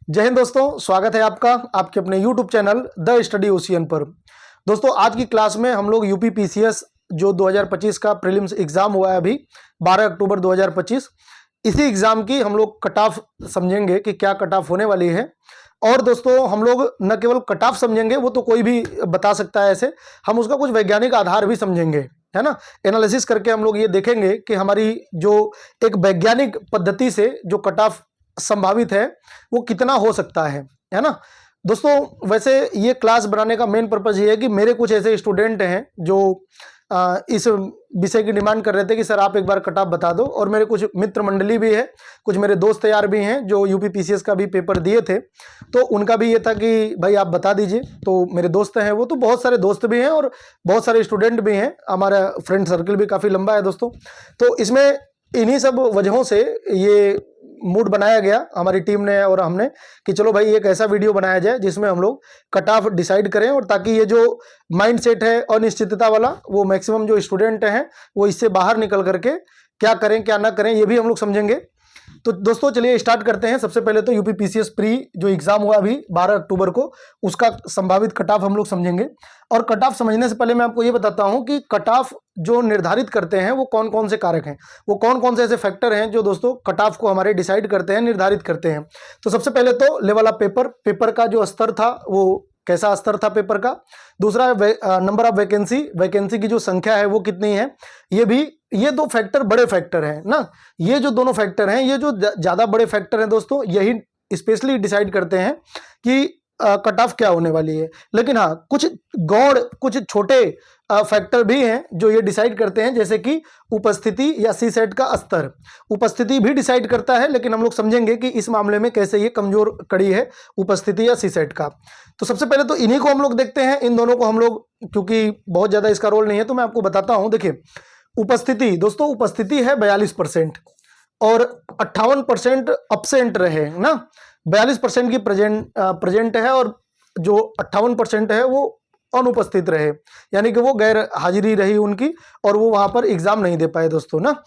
जय हिंद दोस्तों, स्वागत है आपका आपके अपने YouTube channel the study ocean पर। दोस्तों आज की क्लास में हम लोग यूपी पीसीएस जो 2025 का प्रीलिम्स एग्जाम हुआ है अभी 12 अक्टूबर 2025, इसी एग्जाम की हम लोग कट ऑफ समझेंगे कि क्या कट ऑफ होने वाली है। और दोस्तों हम लोग न केवल कट ऑफ समझेंगे, वो तो कोई भी बता सकता है, ऐसे हम उसका कुछ वैज्ञानिक आधार भी समझेंगे, है ना। एनालिसिस करके हम लोग ये देखेंगे कि हमारी जो एक वैज्ञानिक पद्धति से जो कट ऑफ संभावित है वो कितना हो सकता है ना। दोस्तों वैसे ये क्लास बनाने का मेन पर्पज ये है कि मेरे कुछ ऐसे स्टूडेंट हैं जो इस विषय की डिमांड कर रहे थे कि सर आप एक बार कट ऑफ बता दो, और मेरे कुछ मित्र मंडली भी है, कुछ मेरे दोस्त यार भी हैं जो यूपी पीसीएस का भी पेपर दिए थे, तो उनका भी ये था कि भाई आप बता दीजिए। तो मेरे दोस्त हैं, वो तो बहुत सारे दोस्त भी हैं और बहुत सारे स्टूडेंट भी हैं, हमारा फ्रेंड सर्कल भी काफ़ी लंबा है दोस्तों। तो इसमें इन्हीं सब वजहों से ये मूड बनाया गया हमारी टीम ने और हमने कि चलो भाई एक ऐसा वीडियो बनाया जाए जिसमें हम लोग कट ऑफ डिसाइड करें, और ताकि ये जो माइंडसेट है अनिश्चितता वाला, वो मैक्सिमम जो स्टूडेंट हैं वो इससे बाहर निकल करके क्या करें क्या ना करें ये भी हम लोग समझेंगे। तो दोस्तों चलिए स्टार्ट करते हैं। सबसे पहले तो यूपी पीसीएस प्री जो एग्जाम हुआ अभी 12 अक्टूबर को, उसका संभावित कट ऑफ हम लोग समझेंगे। और कट ऑफ समझने से पहले मैं आपको ये बताता हूं कि कट ऑफ जो निर्धारित करते हैं वो कौन कौन से कारक हैं, वो कौन कौन से ऐसे फैक्टर हैं जो दोस्तों कट ऑफ को हमारे डिसाइड करते हैं, निर्धारित करते हैं। तो सबसे पहले तो लेवल ऑफ पेपर का जो स्तर था वो कैसा स्तर था पेपर का। दूसरा नंबर ऑफ वैकेंसी की जो संख्या है वो कितनी है, ये दो फैक्टर बड़े फैक्टर हैं ना। ये जो दोनों फैक्टर हैं, ये जो ज़्यादा बड़े फैक्टर हैं दोस्तों, यही स्पेशली डिसाइड करते हैं कि कट ऑफ क्या होने वाली है। लेकिन हाँ कुछ गौड़ कुछ छोटे फैक्टर भी हैं जो ये डिसाइड करते हैं, जैसे कि उपस्थिति या सी सेट का स्तर। उपस्थिति भी डिसाइड करता है, लेकिन हम लोग समझेंगे कि इस मामले में कैसे ये कमजोर कड़ी है उपस्थिति या सी सेट का। तो सबसे पहले तो इन्हीं को हम लोग देखते हैं, इन दोनों को हम लोग, क्योंकि बहुत ज़्यादा इसका रोल नहीं है तो मैं आपको बताता हूँ। देखिए उपस्थिति दोस्तों, उपस्थिति है 42% और 58% अब्सेंट रहे ना। 42% की प्रेजेंट है और जो 58% है वो अनुपस्थित रहे, यानी कि वो गैर हाजिरी रही उनकी और वो वहां पर एग्जाम नहीं दे पाए दोस्तों ना।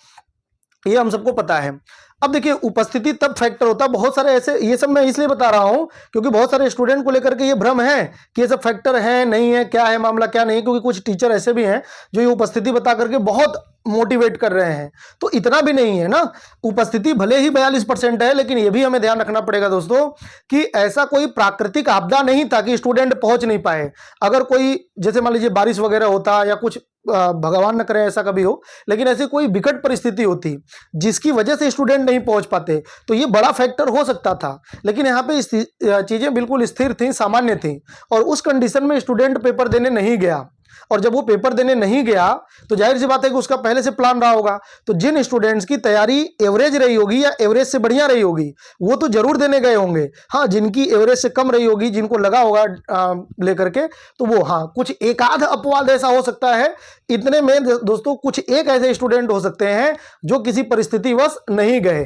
ये हम सबको पता है। अब देखिए उपस्थिति तब फैक्टर होता है, बहुत सारे ऐसे, ये सब मैं इसलिए बता रहा हूं क्योंकि बहुत सारे स्टूडेंट को लेकर के ये भ्रम है कि ये सब फैक्टर है नहीं है, क्या है मामला क्या नहीं, क्योंकि कुछ टीचर ऐसे भी हैं जो ये उपस्थिति बता करके बहुत मोटिवेट कर रहे हैं। तो इतना भी नहीं है ना। उपस्थिति भले ही 42% है, लेकिन ये भी हमें ध्यान रखना पड़ेगा दोस्तों कि ऐसा कोई प्राकृतिक आपदा नहीं था कि स्टूडेंट पहुंच नहीं पाए। अगर कोई जैसे मान लीजिए बारिश वगैरह होता या कुछ, भगवान न करे ऐसा कभी हो, लेकिन ऐसी कोई विकट परिस्थिति होती जिसकी वजह से स्टूडेंट नहीं पहुंच पाते, तो ये बड़ा फैक्टर हो सकता था। लेकिन यहाँ पे चीजें बिल्कुल स्थिर थी, सामान्य थी, और उस कंडीशन में स्टूडेंट पेपर देने नहीं गया। और जब वो पेपर देने नहीं गया तो जाहिर सी बात है कि उसका पहले से प्लान रहा होगा। तो जिन स्टूडेंट्स की तैयारी एवरेज रही होगी या एवरेज से बढ़िया रही होगी वो तो जरूर देने गए होंगे। हाँ, जिनकी एवरेज से कम रही होगी, जिनको लगा होगा लेकर के, तो वो हाँ कुछ एक आध अपवाद ऐसा हो सकता है। इतने में दोस्तों कुछ एक ऐसे स्टूडेंट हो सकते हैं जो किसी परिस्थितिवश नहीं गए,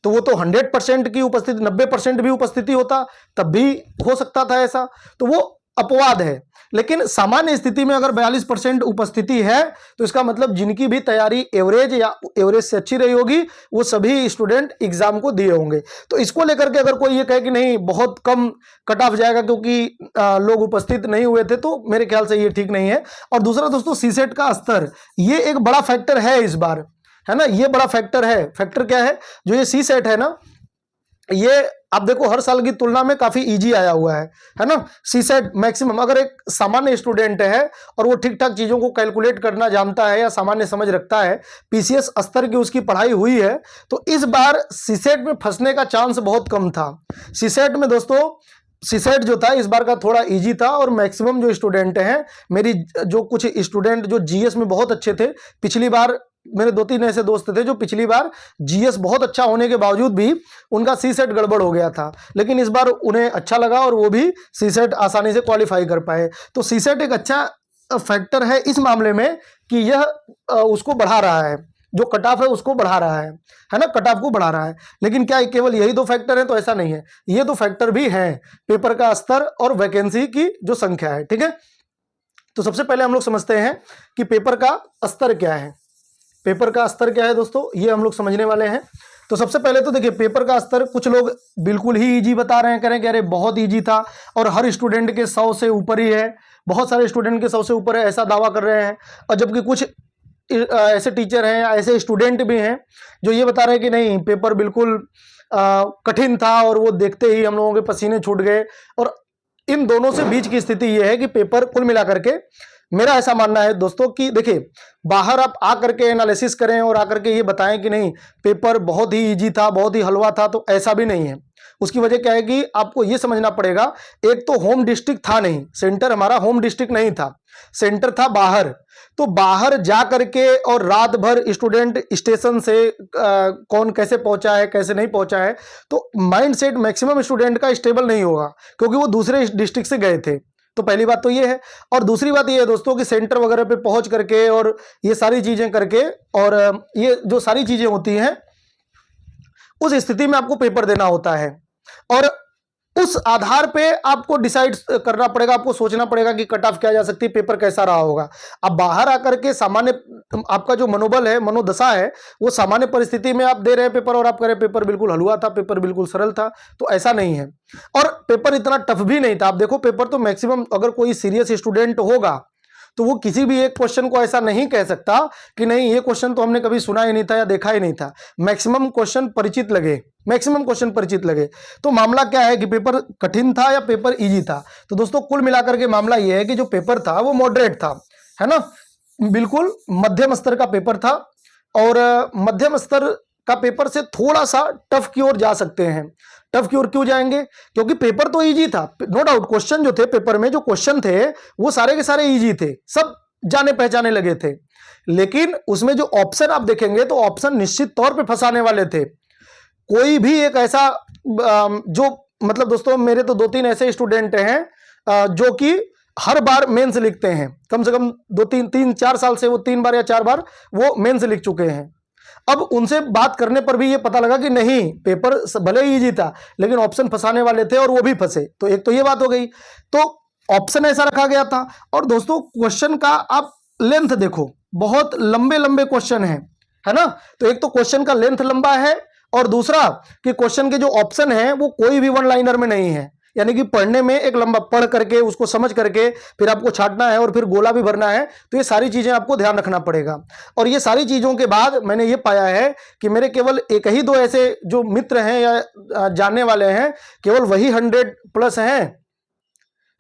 तो वो तो 100% की उपस्थिति, 90% भी उपस्थिति होता तब भी हो सकता था ऐसा, तो वो अपवाद है। लेकिन सामान्य स्थिति में अगर 42% उपस्थिति है तो इसका मतलब जिनकी भी तैयारी एवरेज या एवरेज से अच्छी रही होगी वो सभी स्टूडेंट एग्जाम को दिए होंगे। तो इसको लेकर के अगर कोई ये कहे कि नहीं बहुत कम कट ऑफ जाएगा क्योंकि लोग उपस्थित नहीं हुए थे, तो मेरे ख्याल से ये ठीक नहीं है। और दूसरा दोस्तों सीसेट का स्तर, ये एक बड़ा फैक्टर है इस बार, है ना। ये बड़ा फैक्टर है। फैक्टर क्या है, जो ये सी सेट है ना, ये आप देखो हर साल की तुलना में काफी इजी आया हुआ है ना। सी सेट मैक्सिमम, अगर एक सामान्य स्टूडेंट है और वो ठीक ठाक चीजों को कैलकुलेट करना जानता है या सामान्य समझ रखता है, पीसीएस स्तर की उसकी पढ़ाई हुई है, तो इस बार सी सेट में फंसने का चांस बहुत कम था। सी सेट में दोस्तों, सीसेट जो था इस बार का थोड़ा इजी था, और मैक्सिमम जो स्टूडेंट हैं, मेरी जो कुछ स्टूडेंट जो जीएस में बहुत अच्छे थे, पिछली बार मेरे 2-3 ऐसे दोस्त थे जो पिछली बार जीएस बहुत अच्छा होने के बावजूद भी उनका सी सेट गड़बड़ हो गया था, लेकिन इस बार उन्हें अच्छा लगा और वो भी सी सेट आसानी से क्वालिफाई कर पाए। तो सी सेट एक अच्छा फैक्टर है इस मामले में कि यह उसको बढ़ा रहा है, जो कट ऑफ है उसको बढ़ा रहा है ना, कट ऑफ को बढ़ा रहा है। लेकिन क्या केवल यही दो फैक्टर हैं, तो ऐसा नहीं है, ये दो फैक्टर भी हैं, पेपर का स्तर और वैकेंसी की जो संख्या है, ठीक है। तो सबसे पहले हम लोग समझते हैं कि पेपर का स्तर क्या है। पेपर का स्तर क्या है दोस्तों, ये हम लोग समझने वाले हैं। तो सबसे पहले तो देखिए पेपर का स्तर कुछ लोग बिल्कुल ही इजी बता रहे हैं, कह रहे हैं कि अरे बहुत इजी था और हर स्टूडेंट के 100 से ऊपर ही है, बहुत सारे स्टूडेंट के 100 से ऊपर है, ऐसा दावा कर रहे हैं। और जबकि कुछ ऐसे टीचर हैं या ऐसे स्टूडेंट भी हैं जो ये बता रहे हैं कि नहीं पेपर बिल्कुल कठिन था और वो देखते ही हम लोगों के पसीने छूट गए। और इन दोनों से बीच की स्थिति ये है कि पेपर कुल मिलाकर के मेरा ऐसा मानना है दोस्तों कि देखिए बाहर आप आकर के एनालिसिस करें और आकर के ये बताएं कि नहीं पेपर बहुत ही इजी था, बहुत ही हलवा था, तो ऐसा भी नहीं है। उसकी वजह क्या है कि आपको ये समझना पड़ेगा, एक तो होम डिस्ट्रिक्ट था नहीं, सेंटर हमारा होम डिस्ट्रिक्ट नहीं था, सेंटर था बाहर। तो बाहर जा करके और रात भर स्टूडेंट स्टेशन से कौन कैसे पहुंचा है कैसे नहीं पहुंचा है, तो माइंड सेट मैक्सिमम स्टूडेंट का स्टेबल नहीं होगा क्योंकि वो दूसरे डिस्ट्रिक्ट से गए थे। तो पहली बात तो ये है। और दूसरी बात ये है दोस्तों कि सेंटर वगैरह पे पहुंच करके और ये सारी चीजें करके और ये जो सारी चीजें होती हैं उस स्थिति में आपको पेपर देना होता है और उस आधार पे आपको डिसाइड करना पड़ेगा, आपको सोचना पड़ेगा कि कट ऑफ क्या जा सकती है, पेपर कैसा रहा होगा। अब बाहर आकर के सामान्य आपका जो मनोबल है, मनोदशा है, वो सामान्य परिस्थिति में आप दे रहे हैं पेपर और आप कह रहे हैं पेपर बिल्कुल हलवा था, पेपर बिल्कुल सरल था, तो ऐसा नहीं है। और पेपर इतना टफ भी नहीं था। आप देखो पेपर तो मैक्सिमम अगर कोई सीरियस स्टूडेंट होगा तो वो किसी भी एक क्वेश्चन को ऐसा नहीं कह सकता कि नहीं ये क्वेश्चन तो हमने कभी सुना ही नहीं था या देखा ही नहीं था। मैक्सिमम क्वेश्चन परिचित लगे, मैक्सिमम क्वेश्चन परिचित लगे। तो मामला क्या है कि पेपर कठिन था या पेपर इजी था। तो दोस्तों कुल मिलाकर के मामला यह है कि जो पेपर था वो मॉडरेट था, है ना, बिल्कुल मध्यम स्तर का पेपर था। और मध्यम स्तर का पेपर से थोड़ा सा टफ की ओर जा सकते हैं। टफ की ओर क्यों जाएंगे? क्योंकि पेपर तो इजी था, नो डाउट। क्वेश्चन जो थे पेपर में, जो क्वेश्चन थे वो सारे के सारे इजी थे, सब जाने पहचाने लगे थे। लेकिन उसमें जो ऑप्शन आप देखेंगे तो ऑप्शन निश्चित तौर पे फंसाने वाले थे। कोई भी एक ऐसा जो मतलब दोस्तों मेरे तो 2-3 ऐसे स्टूडेंट हैं जो कि हर बार मेंस लिखते हैं, कम से कम 2-3-4 साल से वो 3 बार या 4 बार वो मेंस लिख चुके हैं। अब उनसे बात करने पर भी ये पता लगा कि नहीं पेपर भले ही इजी था लेकिन ऑप्शन फंसाने वाले थे और वो भी फंसे। तो एक तो ये बात हो गई, तो ऑप्शन ऐसा रखा गया था। और दोस्तों क्वेश्चन का आप लेंथ देखो, बहुत लंबे लंबे क्वेश्चन है ना। तो एक तो क्वेश्चन का लेंथ लंबा है और दूसरा कि क्वेश्चन के जो ऑप्शन है वो कोई भी वन लाइनर में नहीं है, यानी कि पढ़ने में एक लंबा पढ़ करके उसको समझ करके फिर आपको छांटना है और फिर गोला भी भरना है। तो ये सारी चीजें आपको ध्यान रखना पड़ेगा। और ये सारी चीजों के बाद मैंने ये पाया है कि मेरे केवल एक ही दो ऐसे जो मित्र हैं या जानने वाले हैं, केवल वही 100+ हैं।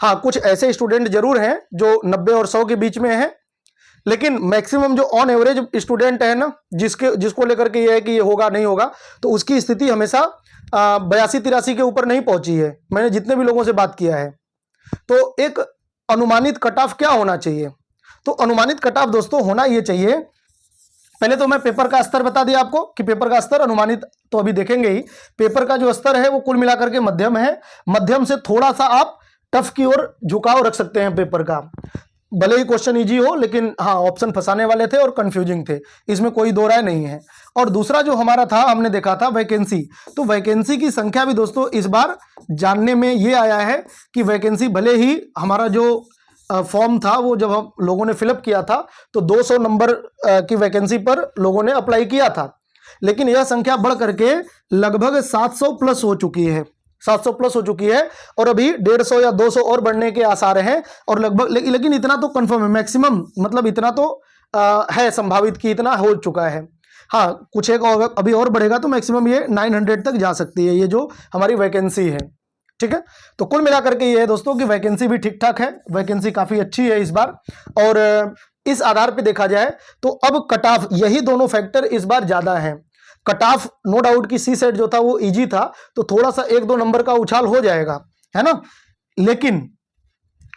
हाँ, कुछ ऐसे स्टूडेंट जरूर हैं जो 90 और 100 के बीच में हैं, लेकिन मैक्सिमम जो ऑन एवरेज स्टूडेंट है ना, जिसको लेकर के ये है कि ये होगा नहीं होगा, तो उसकी स्थिति हमेशा 82-83 के ऊपर नहीं पहुंची है, मैंने जितने भी लोगों से बात किया है। तो एक अनुमानित कट ऑफ क्या होना चाहिए? तो अनुमानित कट ऑफ दोस्तों होना ये चाहिए, पहले तो मैं पेपर का स्तर बता दिया आपको कि पेपर का स्तर अनुमानित तो अभी देखेंगे ही। पेपर का जो स्तर है वो कुल मिलाकर के मध्यम है, मध्यम से थोड़ा सा आप टफ की ओर झुकाव रख सकते हैं पेपर का। भले ही क्वेश्चन इजी हो लेकिन हाँ ऑप्शन फंसाने वाले थे और कंफ्यूजिंग थे, इसमें कोई दो राय नहीं है। और दूसरा जो हमारा था, हमने देखा था वैकेंसी। तो वैकेंसी की संख्या भी दोस्तों इस बार जानने में ये आया है कि वैकेंसी भले ही हमारा जो फॉर्म था वो जब हम लोगों ने फिलअप किया था तो 200 नंबर की वैकेंसी पर लोगों ने अप्लाई किया था, लेकिन यह संख्या बढ़ करके लगभग 700+ हो चुकी है, 700+ हो चुकी है। और अभी 150 या 200 और बढ़ने के आसार हैं। और लगभग लेकिन इतना तो कंफर्म है, मैक्सिमम मतलब इतना तो है संभावित कि इतना हो चुका है। हाँ, कुछ एक अभी और बढ़ेगा तो मैक्सिमम ये 900 तक जा सकती है, ये जो हमारी वैकेंसी है। ठीक है, तो कुल मिलाकर के ये है दोस्तों कि वैकेंसी भी ठीक ठाक है, वैकेंसी काफी अच्छी है इस बार। और इस आधार पे देखा जाए तो अब कट ऑफ, यही दोनों फैक्टर इस बार ज्यादा है। कट ऑफ नो डाउट कि सी सेट जो था वो इजी था, तो थोड़ा सा 1-2 नंबर का उछाल हो जाएगा, है ना। लेकिन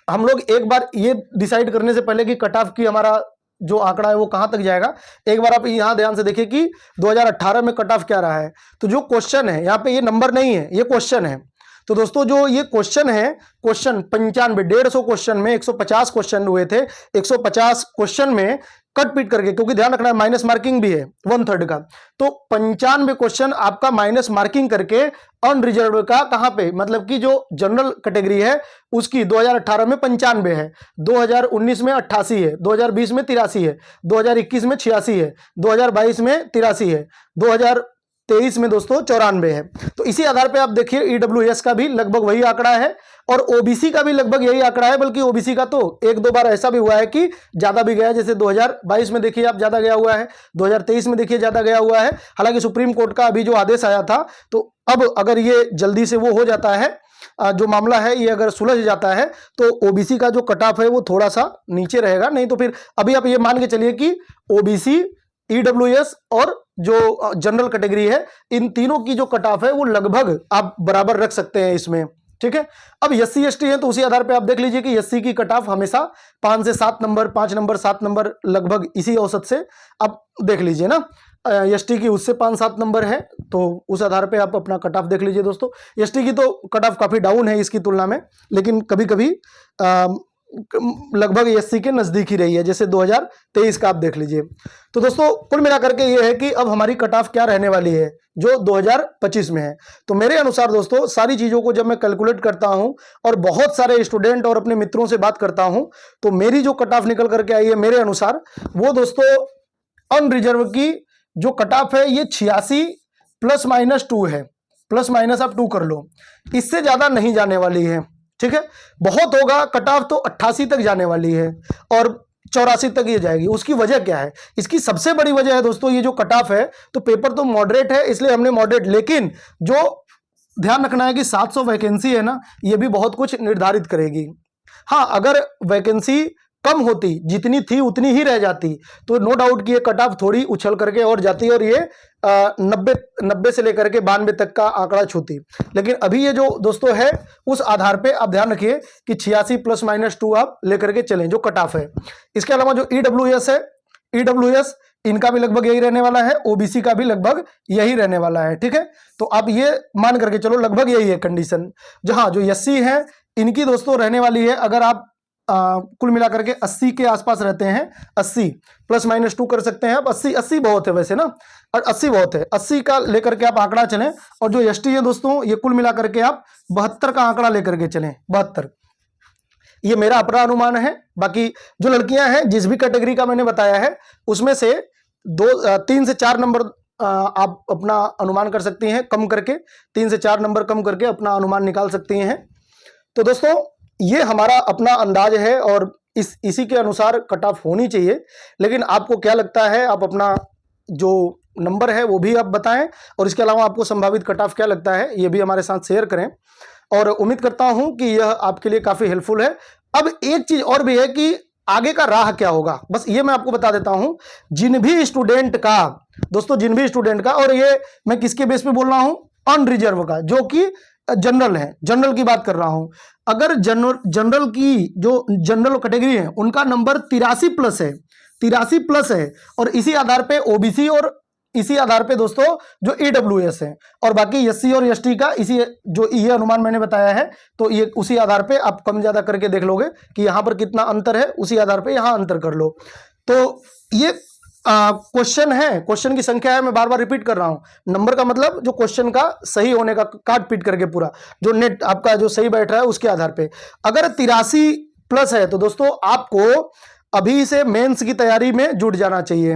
हम लोग एक बार ये डिसाइड करने से पहले कि कट ऑफ की हमारा जो आंकड़ा है वो कहां तक जाएगा, एक बार आप यहां ध्यान से देखिए कि 2018 में कट ऑफ क्या रहा है। तो जो क्वेश्चन है यहाँ पे, ये नंबर नहीं है, ये क्वेश्चन है। तो दोस्तों जो ये क्वेश्चन है, क्वेश्चन 95, 150 क्वेश्चन में 150 क्वेश्चन हुए थे। 150 क्वेश्चन में कट पीट करके, क्योंकि ध्यान रखना है माइनस मार्किंग भी है 1/3 का, तो 95 क्वेश्चन आपका माइनस मार्किंग करके अनरिजर्व का कहां पे, मतलब कि जो जनरल कैटेगरी है उसकी 2018 में 95 है, 2019 में 88 है, 2020 में 83 है, 2021 में 86 है, 2022 में 83 है, 2000 2023 में दोस्तों 94 है। तो इसी आधार पे आप देखिए ईडब्ल्यूएस का भी लगभग वही आंकड़ा है और ओबीसी का भी लगभग यही आंकड़ा है, बल्कि ओबीसी का तो एक दो बार ऐसा भी हुआ है कि ज्यादा भी गया है। जैसे 2022 में देखिए आप ज्यादा गया हुआ है, 2023 में देखिए ज्यादा गया हुआ है। हालांकि सुप्रीम कोर्ट का अभी जो आदेश आया था, तो अब अगर ये जल्दी से वो हो जाता है, जो मामला है ये अगर सुलझ जाता है, तो ओबीसी का जो कट ऑफ है वो थोड़ा सा नीचे रहेगा। नहीं तो फिर अभी आप ये मान के चलिए कि ओबीसी, ईडब्ल्यूएस और जो जनरल कैटेगरी है, इन तीनों की जो कट ऑफ है वो लगभग आप बराबर रख सकते हैं इसमें। ठीक है। अब एससी एसटी है तो उसी आधार पे आप देख लीजिए कि एससी की कट ऑफ हमेशा 5 से 7 नंबर, 5 नंबर 7 नंबर लगभग इसी औसत से आप देख लीजिए ना। एसटी की उससे 5-7 नंबर है, तो उस आधार पे आप अपना कट ऑफ देख लीजिए दोस्तों। एसटी की तो कट ऑफ काफी डाउन है इसकी तुलना में, लेकिन कभी कभी लगभग एससी के नजदीक ही रही है, जैसे 2023 का आप देख लीजिए। तो दोस्तों कुल मिलाकर के ये है कि अब हमारी कट ऑफ क्या रहने वाली है जो 2025 में है। तो मेरे अनुसार दोस्तों सारी चीजों को जब मैं कैलकुलेट करता हूं और बहुत सारे स्टूडेंट और अपने मित्रों से बात करता हूं, तो मेरी जो कट ऑफ निकल करके आई है मेरे अनुसार, वो दोस्तों अनरिजर्व की जो कट ऑफ है ये 86 +-2 है। प्लस माइनस आप 2 कर लो, इससे ज्यादा नहीं जाने वाली है। ठीक है, बहुत होगा कट ऑफ तो 88 तक जाने वाली है और 84 तक ये जाएगी। उसकी वजह क्या है? इसकी सबसे बड़ी वजह है दोस्तों ये जो कट ऑफ है, तो पेपर तो मॉडरेट है इसलिए हमने मॉडरेट, लेकिन जो ध्यान रखना है कि 700 वैकेंसी है ना, ये भी बहुत कुछ निर्धारित करेगी। हाँ, अगर वैकेंसी कम होती, जितनी थी उतनी ही रह जाती, तो नो डाउट कि ये कट ऑफ थोड़ी उछल करके और जाती और ये 90 से लेकर के 92 तक का आंकड़ा छूती। लेकिन अभी ये जो दोस्तों है उस आधार पे आप ध्यान रखिए कि 86 +-2 आप लेकर के चलें जो कट ऑफ है। इसके अलावा जो ईडब्ल्यूएस है, ईडब्ल्यूएस इनका भी लगभग यही रहने वाला है, ओबीसी का भी लगभग यही रहने वाला है। ठीक है, तो आप ये मान करके चलो लगभग यही है कंडीशन। जहां जो एससी है इनकी दोस्तों रहने वाली है, अगर आप कुल मिलाकर के 80 के आसपास रहते हैं, 80 +-2 कर सकते हैं आप। 80 बहुत है वैसे ना, और 80 बहुत है, 80 का लेकर के आप आंकड़ा चलें। और जो एसटी है दोस्तों ये कुल मिलाकर के आप 72 का आंकड़ा लेकर के चलें, 72। ये मेरा अपना अनुमान है। बाकी जो लड़कियां हैं जिस भी कैटेगरी का मैंने बताया है उसमें से 3 से 4 नंबर आप अपना अनुमान कर सकती हैं, कम करके 3 से 4 नंबर कम करके अपना अनुमान निकाल सकती हैं। तो दोस्तों ये हमारा अपना अंदाज है और इसी के अनुसार कट ऑफ होनी चाहिए। लेकिन आपको क्या लगता है, आप अपना जो नंबर है वो भी आप बताएं, और इसके अलावा आपको संभावित कट ऑफ क्या लगता है ये भी हमारे साथ शेयर करें। और उम्मीद करता हूं कि यह आपके लिए काफ़ी हेल्पफुल है। अब एक चीज़ और भी है कि आगे का राह क्या होगा, बस ये मैं आपको बता देता हूं। जिन भी स्टूडेंट का दोस्तों, जिन भी स्टूडेंट का, और ये मैं किसके बेस पे बोल रहा हूं, अनरिजर्व का, जो कि जनरल है, जनरल की बात कर रहा हूं। अगर जनरल की जो जनरल कैटेगरी है उनका नंबर 83+ है, 83+ है, और इसी आधार पे ओबीसी और इसी आधार पे दोस्तों जो ईडब्ल्यूएस है, और बाकी एससी और एसटी का इसी जो ये अनुमान मैंने बताया है, तो ये उसी आधार पे आप कम ज्यादा करके देख लोगे कि यहां पर कितना अंतर है, उसी आधार पे यहां अंतर कर लो। तो ये क्वेश्चन है, क्वेश्चन की संख्या है, मैं बार बार रिपीट कर रहा हूं। नंबर का मतलब जो क्वेश्चन का सही होने का, काट पीट करके पूरा जो नेट आपका जो सही बैठ रहा है उसके आधार पे। अगर 83+ है तो दोस्तों आपको अभी से मेंस की तैयारी में जुट जाना चाहिए।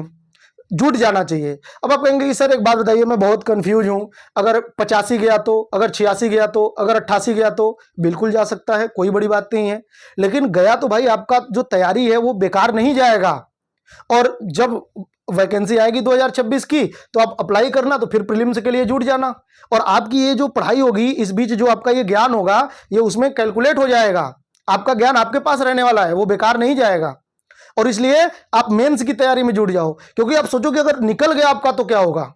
अब आप कहेंगे कि सर एक बात बताइए, मैं बहुत कंफ्यूज हूं, अगर 85 गया तो, अगर 86 गया तो, अगर 88 गया तो। बिल्कुल जा सकता है, कोई बड़ी बात नहीं है, लेकिन गया तो भाई आपका जो तैयारी है वो बेकार नहीं जाएगा। और जब वैकेंसी आएगी 2026 की तो आप अप्लाई करना, तो फिर प्रीलिम्स के लिए जुट जाना, और आपकी ये जो पढ़ाई होगी इस बीच जो आपका ये ज्ञान होगा ये उसमें कैलकुलेट हो जाएगा। आपका ज्ञान आपके पास रहने वाला है, वो बेकार नहीं जाएगा। और इसलिए आप मेंस की तैयारी में जुट जाओ, क्योंकि आप सोचो कि अगर निकल गया आपका तो क्या होगा।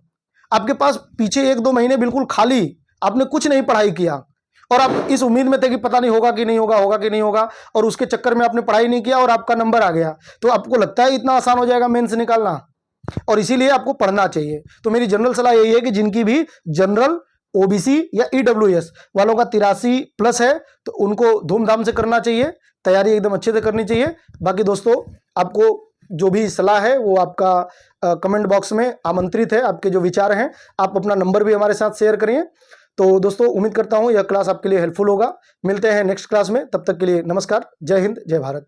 आपके पास पीछे 1-2 महीने बिल्कुल खाली, आपने कुछ नहीं पढ़ाई किया और आप इस उम्मीद में थे कि पता नहीं होगा कि नहीं होगा, होगा कि नहीं होगा, और उसके चक्कर में आपने पढ़ाई नहीं किया और आपका नंबर आ गया, तो आपको लगता है इतना आसान हो जाएगा मेंस निकालना। और इसीलिए आपको पढ़ना चाहिए। तो मेरी जनरल सलाह यही है कि जिनकी भी जनरल, ओबीसी या ईडब्ल्यूएस वालों का 83+ है तो उनको धूमधाम से करना चाहिए, तैयारी एकदम अच्छे से करनी चाहिए। बाकी दोस्तों आपको जो भी सलाह है वो आपका कमेंट बॉक्स में आमंत्रित है, आपके जो विचार हैं आप अपना नंबर भी हमारे साथ शेयर करिए। तो दोस्तों उम्मीद करता हूं यह क्लास आपके लिए हेल्पफुल होगा। मिलते हैं नेक्स्ट क्लास में, तब तक के लिए नमस्कार, जय हिंद, जय भारत।